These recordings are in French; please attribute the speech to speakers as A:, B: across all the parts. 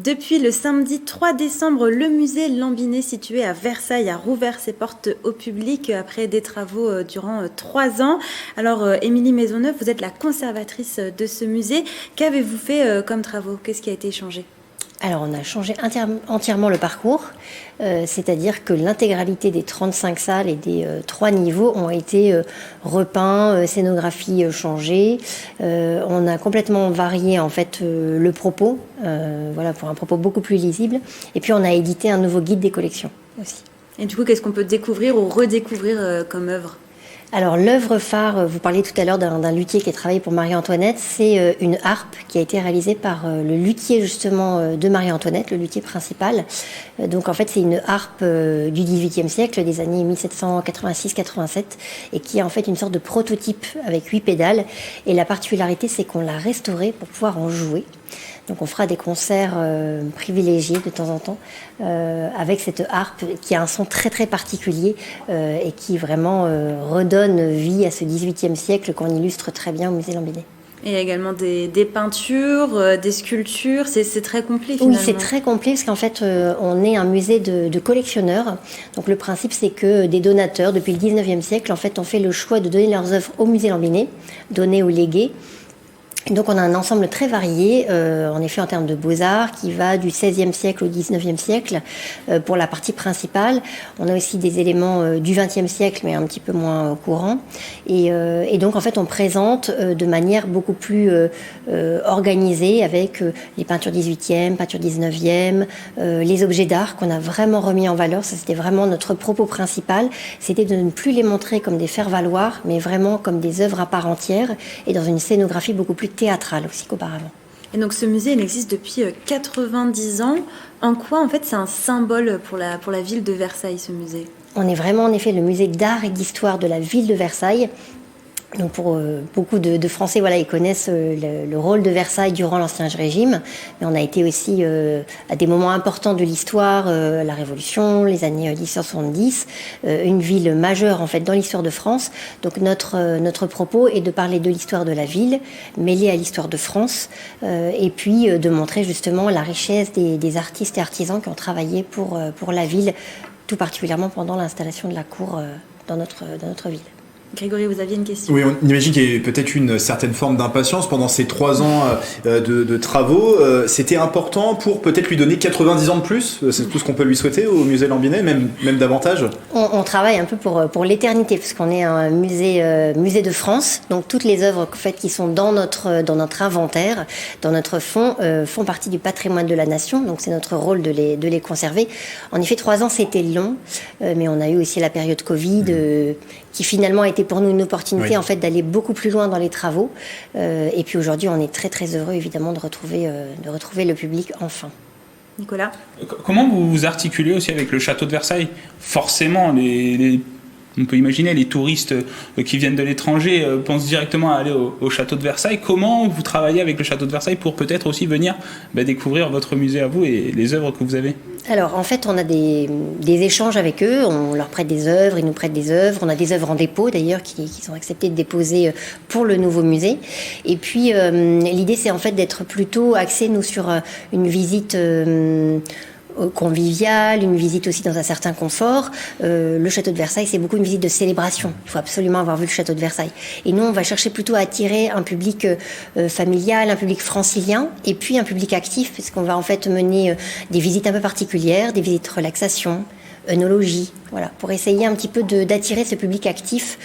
A: Depuis le samedi 3 décembre, le musée Lambinet situé à Versailles a rouvert ses portes au public après des travaux durant 3 ans. Alors, Émilie Maisonneuve, vous êtes la conservatrice de ce musée. Qu'avez-vous fait comme travaux? Qu'est-ce qui a été changé?
B: Alors, on a changé entièrement le parcours, c'est-à-dire que l'intégralité des 35 salles et des 3 niveaux ont été repeints, scénographie changée. On a complètement varié en fait le propos, voilà, pour un propos beaucoup plus lisible. Et puis, on a édité un nouveau guide des collections aussi.
A: Et du coup, qu'est-ce qu'on peut découvrir ou redécouvrir comme œuvre?
B: Alors l'œuvre phare, vous parliez tout à l'heure d'un luthier qui a travaillé pour Marie-Antoinette, c'est une harpe qui a été réalisée par le luthier justement de Marie-Antoinette, le luthier principal. Donc en fait c'est une harpe du XVIIIe siècle, des années 1786-87, et qui est en fait une sorte de prototype avec 8 pédales. Et la particularité c'est qu'on l'a restaurée pour pouvoir en jouer. Donc on fera des concerts privilégiés de temps en temps avec cette harpe qui a un son très très particulier et qui vraiment redonne vie à ce XVIIIe siècle qu'on illustre très bien au musée Lambinet.
A: Et il y a également des peintures, des sculptures, c'est très complet finalement.
B: Oui, c'est très complet parce qu'en fait on est un musée de collectionneurs. Donc le principe c'est que des donateurs depuis le 19e siècle en fait ont fait le choix de donner leurs œuvres au musée Lambinet, donner ou léguer. Donc on a un ensemble très varié, en effet en termes de beaux-arts, qui va du XVIe siècle au XIXe siècle pour la partie principale. On a aussi des éléments du XXe siècle, mais un petit peu moins courants. Et donc en fait on présente de manière beaucoup plus organisée avec les peintures XVIIIe, peintures XIXe, les objets d'art qu'on a vraiment remis en valeur. Ça c'était vraiment notre propos principal, c'était de ne plus les montrer comme des faire-valoir, mais vraiment comme des œuvres à part entière et dans une scénographie beaucoup plus théâtrale aussi qu'auparavant.
A: Et donc ce musée, il existe depuis 90 ans. En quoi, en fait, c'est un symbole pour la ville de Versailles, ce musée?
B: On est vraiment, en effet, le musée d'art et d'histoire de la ville de Versailles. Donc pour beaucoup de Français, voilà, ils connaissent le rôle de Versailles durant l'Ancien Régime, mais on a été aussi à des moments importants de l'histoire, la Révolution, les années 1870, une ville majeure en fait dans l'histoire de France. Donc notre propos est de parler de l'histoire de la ville, mêlée à l'histoire de France, et puis de montrer justement la richesse des artistes et artisans qui ont travaillé pour la ville, tout particulièrement pendant l'installation de la cour dans notre ville.
A: Grégory, vous aviez une question?
C: Oui, on imagine qu'il y a peut-être une certaine forme d'impatience pendant ces 3 ans de travaux. C'était important pour peut-être lui donner 90 ans de plus. C'est tout ce qu'on peut lui souhaiter au musée Lambinet, même davantage.
B: On travaille un peu pour l'éternité, parce qu'on est un musée de France. Donc toutes les œuvres en fait, qui sont dans notre inventaire, dans notre fonds, font partie du patrimoine de la nation. Donc c'est notre rôle de les conserver. En effet, 3 ans, c'était long, mais on a eu aussi la période Covid qui finalement a été pour nous une opportunité en fait d'aller beaucoup plus loin dans les travaux. Et puis aujourd'hui, on est très très heureux évidemment de retrouver le public enfin.
A: Nicolas?
D: Comment vous vous articulez aussi avec le château de Versailles? Forcément, on peut imaginer les touristes qui viennent de l'étranger pensent directement à aller au château de Versailles. Comment vous travaillez avec le château de Versailles pour peut-être aussi venir découvrir votre musée à vous et les œuvres que vous avez?
B: Alors en fait on a des échanges avec eux, on leur prête des œuvres, ils nous prêtent des œuvres, on a des œuvres en dépôt d'ailleurs qui ont accepté de déposer pour le nouveau musée. Et puis l'idée c'est en fait d'être plutôt axé nous sur une visite conviviale, une visite aussi dans un certain confort. Le château de Versailles, c'est beaucoup une visite de célébration. Il faut absolument avoir vu le château de Versailles. Et nous, on va chercher plutôt à attirer un public familial, un public francilien, et puis un public actif, parce qu'on va en fait mener des visites un peu particulières, des visites relaxation, œnologie, voilà, pour essayer un petit peu d'attirer ce public actif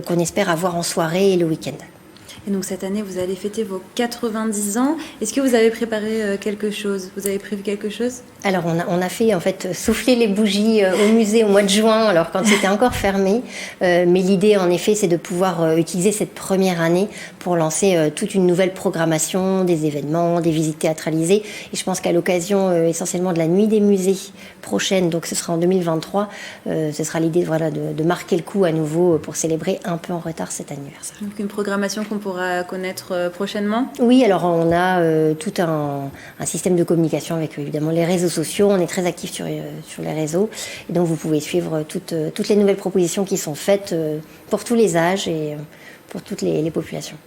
B: qu'on espère avoir en soirée et le week-end.
A: Et donc cette année, vous allez fêter vos 90 ans. Est-ce que vous avez préparé quelque chose? Vous avez prévu quelque chose?
B: Alors on a fait en fait souffler les bougies au musée au mois de juin, alors quand c'était encore fermé. Mais l'idée en effet c'est de pouvoir utiliser cette première année pour lancer toute une nouvelle programmation, des événements, des visites théâtralisées. Et je pense qu'à l'occasion essentiellement de la nuit des musées prochaine, donc ce sera en 2023, ce sera l'idée voilà, de marquer le coup à nouveau pour célébrer un peu en retard cet anniversaire.
A: Donc une programmation qu'on pourra connaître prochainement? Oui,
B: alors on a tout un système de communication avec évidemment les réseaux sociaux, on est très actifs sur les réseaux, et donc vous pouvez suivre toutes les nouvelles propositions qui sont faites pour tous les âges et pour toutes les populations.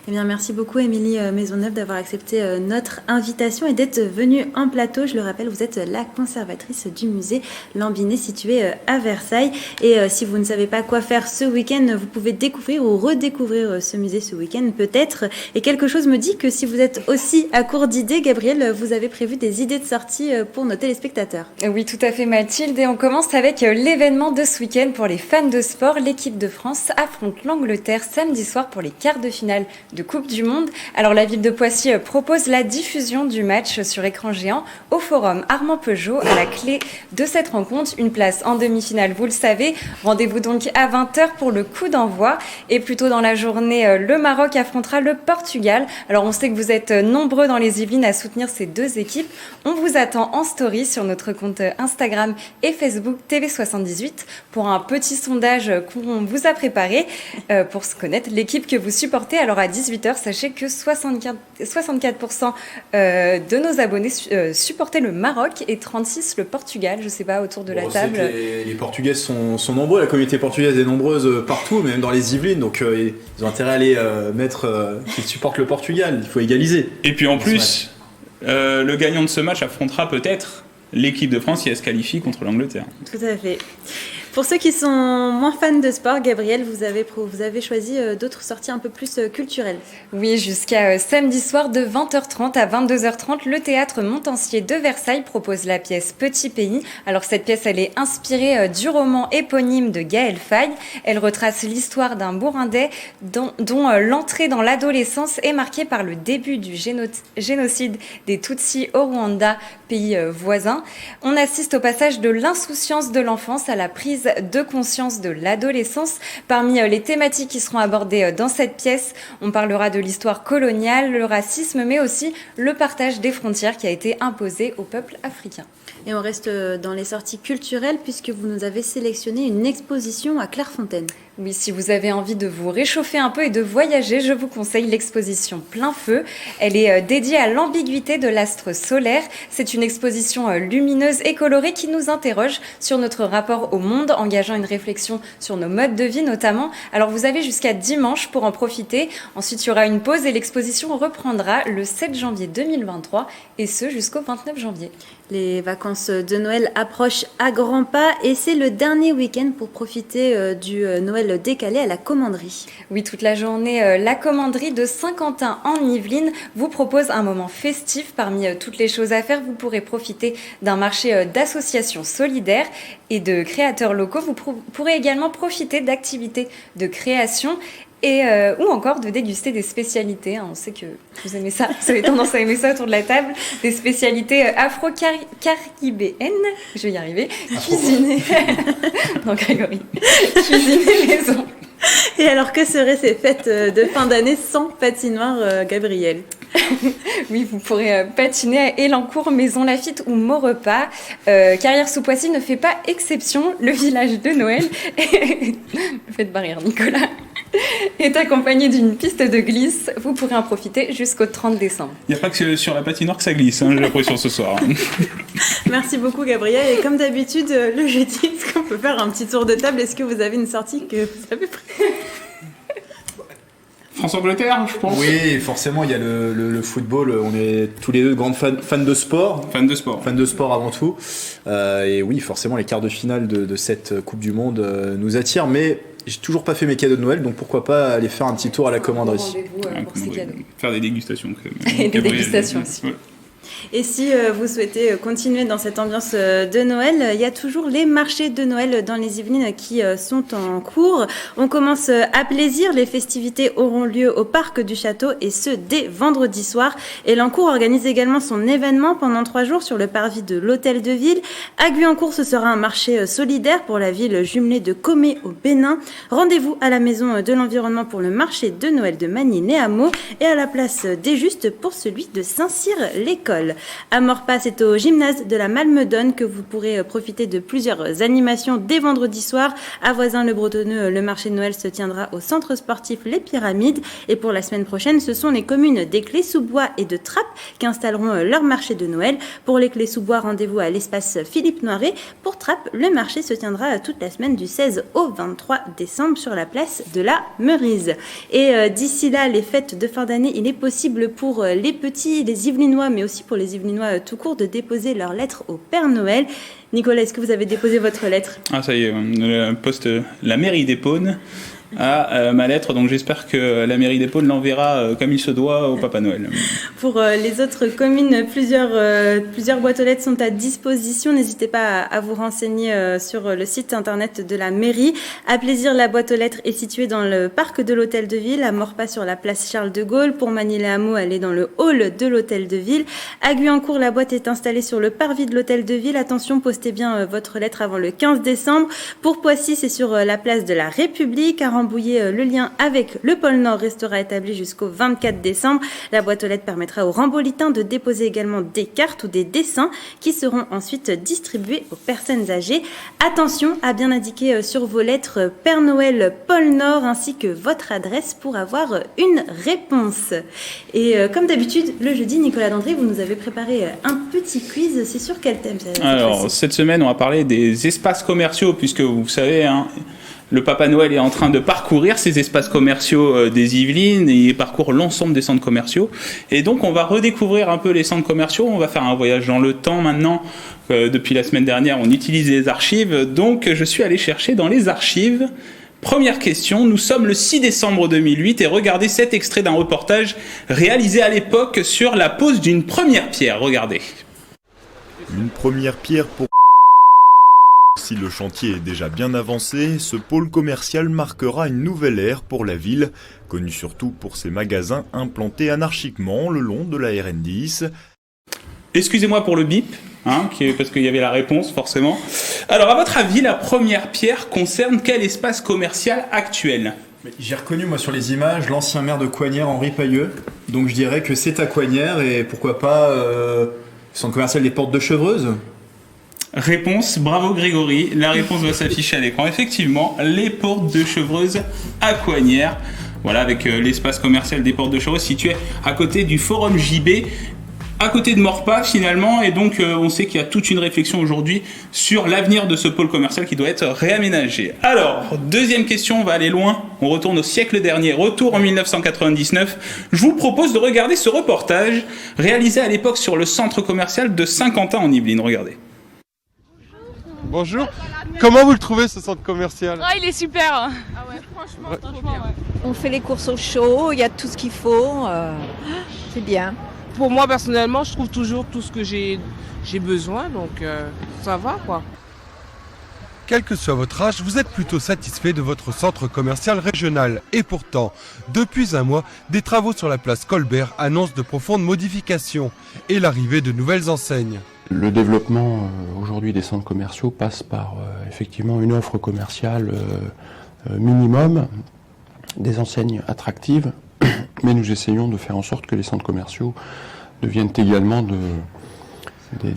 A: Eh bien, merci beaucoup, Émilie Maisonneuve, d'avoir accepté notre invitation et d'être venue en plateau. Je le rappelle, vous êtes la conservatrice du musée Lambinet situé à Versailles. Et si vous ne savez pas quoi faire ce week-end, vous pouvez découvrir ou redécouvrir ce musée ce week-end peut-être. Et quelque chose me dit que si vous êtes aussi à court d'idées, Gabrielle, vous avez prévu des idées de sortie pour nos téléspectateurs.
E: Oui, tout à fait, Mathilde. Et on commence avec l'événement de ce week-end pour les fans de sport. L'équipe de France affronte l'Angleterre samedi soir pour les quarts de finale de Coupe du Monde. Alors la ville de Poissy propose la diffusion du match sur écran géant au forum Armand Peugeot. À la clé de cette rencontre, une place en demi-finale, vous le savez. Rendez-vous donc à 20h pour le coup d'envoi. Et plus tôt dans la journée, le Maroc affrontera le Portugal. Alors on sait que vous êtes nombreux dans les Yvelines à soutenir ces deux équipes. On vous attend en story sur notre compte Instagram et Facebook TV78 pour un petit sondage qu'on vous a préparé pour se connaître l'équipe que vous supportez. Alors à 18h, sachez que 64% de nos abonnés supportaient le Maroc et 36% le Portugal. Je ne sais pas, autour de la table.
C: Les Portugais sont nombreux, la communauté portugaise est nombreuse partout, même dans les Yvelines, donc ils ont intérêt à aller mettre qu'ils supportent le Portugal, il faut égaliser.
D: Et puis en plus, le gagnant de ce match affrontera peut-être l'équipe de France qui se qualifie contre l'Angleterre.
A: Tout à fait. Pour ceux qui sont moins fans de sport, Gabrielle, vous avez choisi d'autres sorties un peu plus culturelles.
E: Oui, jusqu'à samedi soir de 20h30 à 22h30, le théâtre Montancier de Versailles propose la pièce Petit Pays. Alors cette pièce, elle est inspirée du roman éponyme de Gaël Faye. Elle retrace l'histoire d'un Burundais dont l'entrée dans l'adolescence est marquée par le début du génocide des Tutsis au Rwanda, pays voisin. On assiste au passage de l'insouciance de l'enfance à la prise de conscience de l'adolescence. Parmi les thématiques qui seront abordées dans cette pièce, on parlera de l'histoire coloniale, le racisme, mais aussi le partage des frontières qui a été imposé au peuple africain.
A: Et on reste dans les sorties culturelles puisque vous nous avez sélectionné une exposition à Clairefontaine.
E: Oui, si vous avez envie de vous réchauffer un peu et de voyager, je vous conseille l'exposition Plein Feu. Elle est dédiée à l'ambiguïté de l'astre solaire. C'est une exposition lumineuse et colorée qui nous interroge sur notre rapport au monde, engageant une réflexion sur nos modes de vie notamment. Alors vous avez jusqu'à dimanche pour en profiter. Ensuite, il y aura une pause et l'exposition reprendra le 7 janvier 2023 et ce jusqu'au 29 janvier.
A: Les vacances de Noël approchent à grands pas et c'est le dernier week-end pour profiter du Noël décalé à la Commanderie.
E: Oui, toute la journée, la Commanderie de Saint-Quentin en Yvelines vous propose un moment festif. Parmi toutes les choses à faire, vous pourrez profiter d'un marché d'associations solidaires et de créateurs locaux. Vous pourrez également profiter d'activités de création ou encore de déguster des spécialités. On sait que vous aimez ça, vous avez tendance à aimer ça autour de la table. Des spécialités afro-caribéennes, je vais y arriver, cuisinées. Non, Grégory. Cuisinées maison.
A: Et alors, que seraient ces fêtes de fin d'année sans patinoire, Gabrielle ?
E: Oui, vous pourrez patiner à Elancourt, Maison Lafitte ou Maurepas. Carrière-sous-Poissy ne fait pas exception. Le village de Noël, faites barrière Nicolas, est accompagné d'une piste de glisse. Vous pourrez en profiter jusqu'au 30 décembre.
D: Il n'y a pas que sur la patinoire que ça glisse, j'ai l'impression ce soir.
A: Merci beaucoup, Gabrielle. Et comme d'habitude, le jeudi, est-ce qu'on peut faire un petit tour de table ? Est-ce que vous avez une sortie que vous avez prise ?
D: France-Angleterre, je pense.
C: Oui, forcément, il y a le football. On est tous les deux grands fans de sport.
D: Fan de sport.
C: Fan de sport avant tout. Et oui, forcément, les quarts de finale de cette Coupe du Monde nous attirent. Mais j'ai toujours pas fait mes cadeaux de Noël, donc pourquoi pas aller faire un petit tour à la Commanderie.
E: Rendez-vous pour ces cadeaux.
D: Faire des dégustations.
E: Et des dégustations aussi.
D: Ouais.
A: Et si vous souhaitez continuer dans cette ambiance de Noël, il y a toujours les marchés de Noël dans les Yvelines qui sont en cours. On commence à plaisir. Les festivités auront lieu au parc du château et ce, dès vendredi soir. Et Elancourt organise également son événement pendant 3 jours sur le parvis de l'Hôtel de Ville. À Guyancourt, ce sera un marché solidaire pour la ville jumelée de Comé au Bénin. Rendez-vous à la Maison de l'Environnement pour le marché de Noël de Magny-les-Hameaux et à la place des Justes pour celui de Saint-Cyr-les-Corps. l'école. À Morpas, c'est au gymnase de la Malmedonne que vous pourrez profiter de plusieurs animations dès vendredi soir. À Voisins-le-Bretonneux, le marché de Noël se tiendra au centre sportif Les Pyramides. Et pour la semaine prochaine, ce sont les communes d'Éclé-sous-Bois et de Trappes qui installeront leur marché de Noël. Pour l'Éclé-sous-Bois, rendez-vous à l'espace Philippe Noiret. Pour Trappes, le marché se tiendra toute la semaine du 16 au 23 décembre sur la place de la Meurise. Et d'ici là, les fêtes de fin d'année, il est possible pour les petits, les Yvelinois, mais aussi pour les Yvelinois tout court, de déposer leur lettre au Père Noël. Nicolas, est-ce que vous avez déposé votre lettre ?
D: Ah, ça y est, poste la mairie d'Épône à ma lettre, donc j'espère que la mairie d'Épône l'enverra comme il se doit au Papa Noël.
A: Pour les autres communes, plusieurs boîtes aux lettres sont à disposition. N'hésitez pas à vous renseigner sur le site internet de la mairie. À Plaisir, la boîte aux lettres est située dans le parc de l'Hôtel de Ville, à Morpas sur la place Charles de Gaulle. Pour Magny-les-Hameaux, elle est dans le hall de l'Hôtel de Ville. À Guyancourt, la boîte est installée sur le parvis de l'Hôtel de Ville. Attention, postez bien votre lettre avant le 15 décembre. Pour Poissy, c'est sur la place de la République. À Rambouillet, le lien avec le pôle Nord restera établi jusqu'au 24 décembre. La boîte aux lettres permettra aux Rambolitains de déposer également des cartes ou des dessins qui seront ensuite distribués aux personnes âgées. Attention à bien indiquer sur vos lettres Père Noël pôle Nord ainsi que votre adresse pour avoir une réponse. Et comme d'habitude, le jeudi, Nicolas Dandré, vous nous avez préparé un petit quiz. C'est sur quel thème cette
D: Alors, cette semaine, on va parler des espaces commerciaux puisque vous savez... le Papa Noël est en train de parcourir ces espaces commerciaux des Yvelines et il parcourt l'ensemble des centres commerciaux. Et donc, on va redécouvrir un peu les centres commerciaux. On va faire un voyage dans le temps maintenant. Depuis la semaine dernière, on utilise les archives. Donc, je suis allé chercher dans les archives. Première question, nous sommes le 6 décembre 2008 et regardez cet extrait d'un reportage réalisé à l'époque sur la pose d'une première pierre. Regardez.
F: Une première pierre pour... Si le chantier est déjà bien avancé, ce pôle commercial marquera une nouvelle ère pour la ville, connue surtout pour ses magasins implantés anarchiquement le long de la RN10.
D: Excusez-moi pour le bip, parce qu'il y avait la réponse forcément. Alors à votre avis, la première pierre concerne quel espace commercial actuel ?
C: J'ai reconnu moi sur les images l'ancien maire de Coignères, Henri Pailleux, donc je dirais que c'est à Coignères et pourquoi pas le centre commercial des Portes de Chevreuse.
D: Réponse, bravo Grégory, la réponse va s'afficher à l'écran. Effectivement, les Portes de Chevreuse à Coignères, voilà, avec l'espace commercial des Portes de Chevreuse situé à côté du Forum JB, à côté de Morpas finalement, et donc on sait qu'il y a toute une réflexion aujourd'hui sur l'avenir de ce pôle commercial qui doit être réaménagé. Alors, deuxième question, on va aller loin, on retourne au siècle dernier, retour en 1999. Je vous propose de regarder ce reportage réalisé à l'époque sur le centre commercial de Saint-Quentin en Yvelines, regardez.
G: Bonjour, comment vous le trouvez ce centre commercial ?
H: Ah, il est super. Ah
I: ouais, franchement, bien. Ouais. On fait les courses au chaud, il y a tout ce qu'il faut, c'est bien.
H: Pour moi personnellement, je trouve toujours tout ce que j'ai besoin, donc ça va quoi.
G: Quel que soit votre âge, vous êtes plutôt satisfait de votre centre commercial régional. Et pourtant, depuis un mois, des travaux sur la place Colbert annoncent de profondes modifications et l'arrivée de nouvelles enseignes.
J: Le développement aujourd'hui des centres commerciaux passe par effectivement une offre commerciale minimum, des enseignes attractives, mais nous essayons de faire en sorte que les centres commerciaux deviennent également des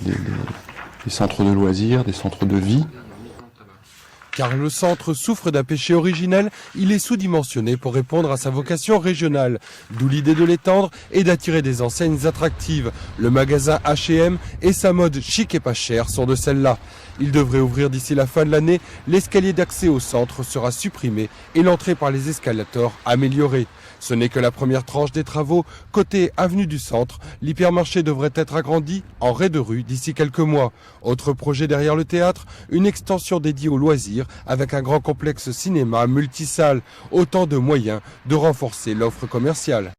J: centres de loisirs, des centres de vie.
G: Car le centre souffre d'un péché originel, il est sous-dimensionné pour répondre à sa vocation régionale. D'où l'idée de l'étendre et d'attirer des enseignes attractives. Le magasin H&M et sa mode chic et pas chère sont de celles-là. Il devrait ouvrir d'ici la fin de l'année, l'escalier d'accès au centre sera supprimé et l'entrée par les escalators améliorée. Ce n'est que la première tranche des travaux. Côté avenue du Centre, l'hypermarché devrait être agrandi en raie de rue d'ici quelques mois. Autre projet derrière le théâtre, une extension dédiée aux loisirs avec un grand complexe cinéma multisalle. Autant de moyens de renforcer l'offre commerciale.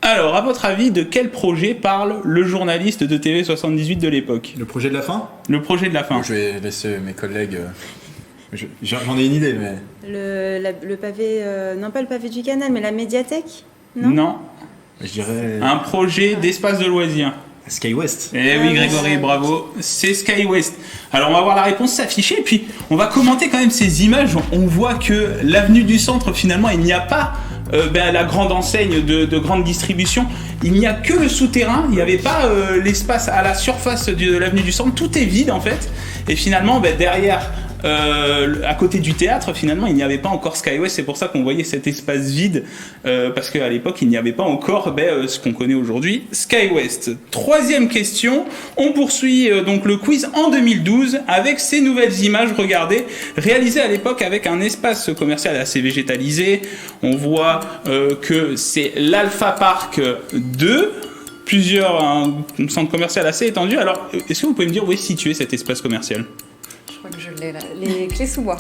D: Alors, à votre avis, de quel projet parle le journaliste de TV78 de l'époque ?
C: Le projet de la fin ?
D: Le projet de la fin.
C: Je vais laisser mes collègues... J'en ai une idée, mais...
A: Le pavé... non, pas le pavé du canal, mais la médiathèque ?
D: Non.
C: Je dirais...
D: Un projet d'espace de loisirs.
C: SkyWest.
D: Eh oui, Grégory, bravo. C'est SkyWest. Alors, on va voir la réponse s'afficher, et puis on va commenter quand même ces images. On voit que l'avenue du Centre, finalement, il n'y a pas la grande enseigne de grande distribution, il n'y a que le souterrain, il n'y avait pas l'espace à la surface de l'avenue du Centre, tout est vide en fait. Et finalement, derrière, à côté du théâtre, finalement, il n'y avait pas encore SkyWest. C'est pour ça qu'on voyait cet espace vide, parce qu'à l'époque, il n'y avait pas encore ce qu'on connaît aujourd'hui, SkyWest. Troisième question, on poursuit donc le quiz en 2012 avec ces nouvelles images, regardez, réalisées à l'époque avec un espace commercial assez végétalisé. On voit que c'est l'Alpha Park 2, un centre commercial assez étendu. Alors, est-ce que vous pouvez me dire où est situé cet espace commercial ?
E: Je crois que je l'ai là. Les Clés-sous-Bois.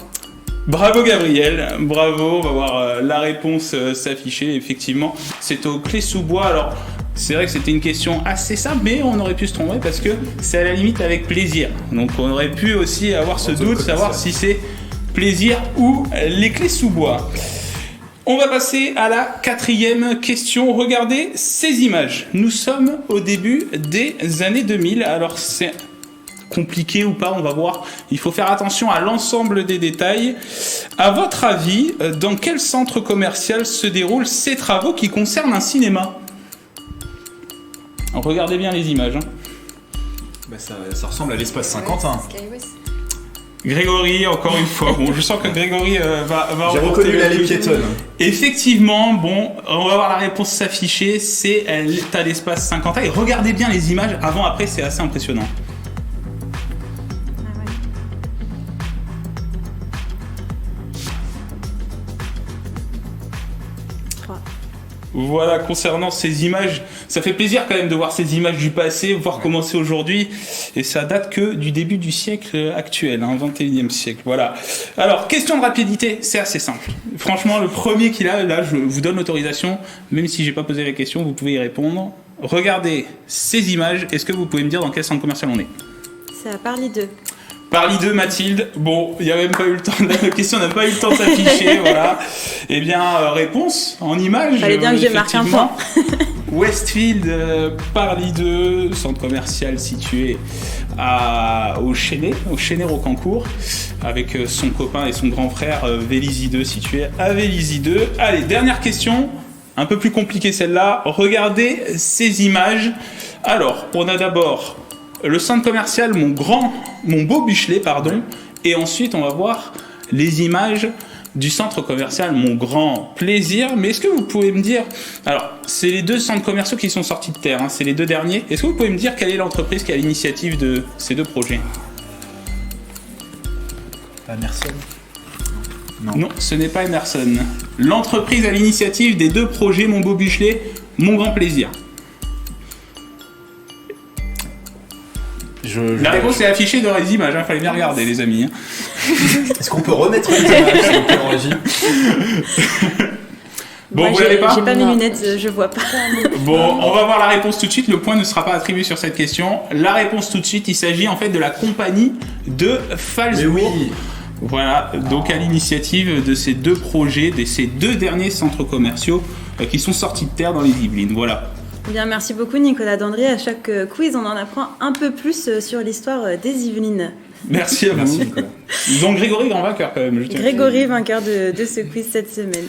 D: Bravo Gabriel, bravo, on va voir la réponse s'afficher, effectivement. C'est aux Clés-sous-Bois. Alors, c'est vrai que c'était une question assez simple, mais on aurait pu se tromper parce que c'est à la limite avec plaisir. Donc on aurait pu aussi avoir ce doute, savoir si c'est plaisir ou les Clés-sous-Bois. On va passer à la quatrième question. Regardez ces images. Nous sommes au début des années 2000. Alors c'est compliqué ou pas, on va voir. Il faut faire attention à l'ensemble des détails. À votre avis, dans quel centre commercial se déroulent ces travaux qui concernent un cinéma ? Alors, regardez bien les images.
C: Ça ressemble à l'espace Saint-Quentin.
D: Grégory, encore une fois. Bon, je sens que Grégory va
C: J'ai reconnu l'allée piétonne.
D: Effectivement, bon, on va voir la réponse s'afficher. C'est à l'espace Saint-Quentin. Et regardez bien les images avant-après, c'est assez impressionnant. Voilà, concernant ces images, ça fait plaisir quand même de voir ces images du passé, voir comment c'est aujourd'hui, et ça date que du début du siècle actuel, 21e siècle, voilà. Alors, question de rapidité, c'est assez simple. Franchement, le premier qu'il a, là, je vous donne l'autorisation, même si j'ai pas posé la question, vous pouvez y répondre. Regardez ces images, est-ce que vous pouvez me dire dans quel centre commercial on est ?
A: C'est à Paris 2.
D: Paris 2, Mathilde. Bon, il n'y a même pas eu le temps, la question n'a pas eu le temps de s'afficher, voilà. Eh bien, réponse en image.
A: Fallait bien que je marque un point.
D: Westfield, Paris 2, centre commercial situé au Chênay Rocancourt, avec son copain et son grand frère Vélizy 2, situé à Vélizy 2. Allez, dernière question, un peu plus compliquée celle-là. Regardez ces images. Alors, on a d'abord le centre commercial Mon Beau Buchelet, et ensuite on va voir les images du centre commercial Mon Grand Plaisir. Mais est-ce que vous pouvez me dire, alors c'est les deux centres commerciaux qui sont sortis de terre, c'est les deux derniers, est-ce que vous pouvez me dire quelle est l'entreprise qui a l'initiative de ces deux projets ?
C: Emerson ?
D: Non, ce n'est pas Emerson. L'entreprise à l'initiative des deux projets Mon Beau Buchelet, Mon Grand Plaisir. La réponse est affichée dans les images, fallait bien regarder les amis.
C: Est-ce qu'on peut remettre les images s'il vous plaît, en régie ?
D: Bon,
A: moi,
D: vous l'avez pas ?
A: J'ai pas mes lunettes, je vois pas.
D: Bon, on va voir la réponse tout de suite. Le point ne sera pas attribué sur cette question. La réponse tout de suite, il s'agit en fait de la compagnie de Phalsbourg.
C: Mais oui.
D: Voilà, donc à l'initiative de ces deux projets, de ces deux derniers centres commerciaux qui sont sortis de terre dans les Yvelines. Voilà.
A: Bien, merci beaucoup Nicolas Dandry. À chaque quiz, on en apprend un peu plus sur l'histoire des Yvelines.
D: Merci à vous. Merci, Nicolas. Donc Grégory, grand vainqueur quand même.
A: Grégory, vainqueur de ce quiz cette semaine.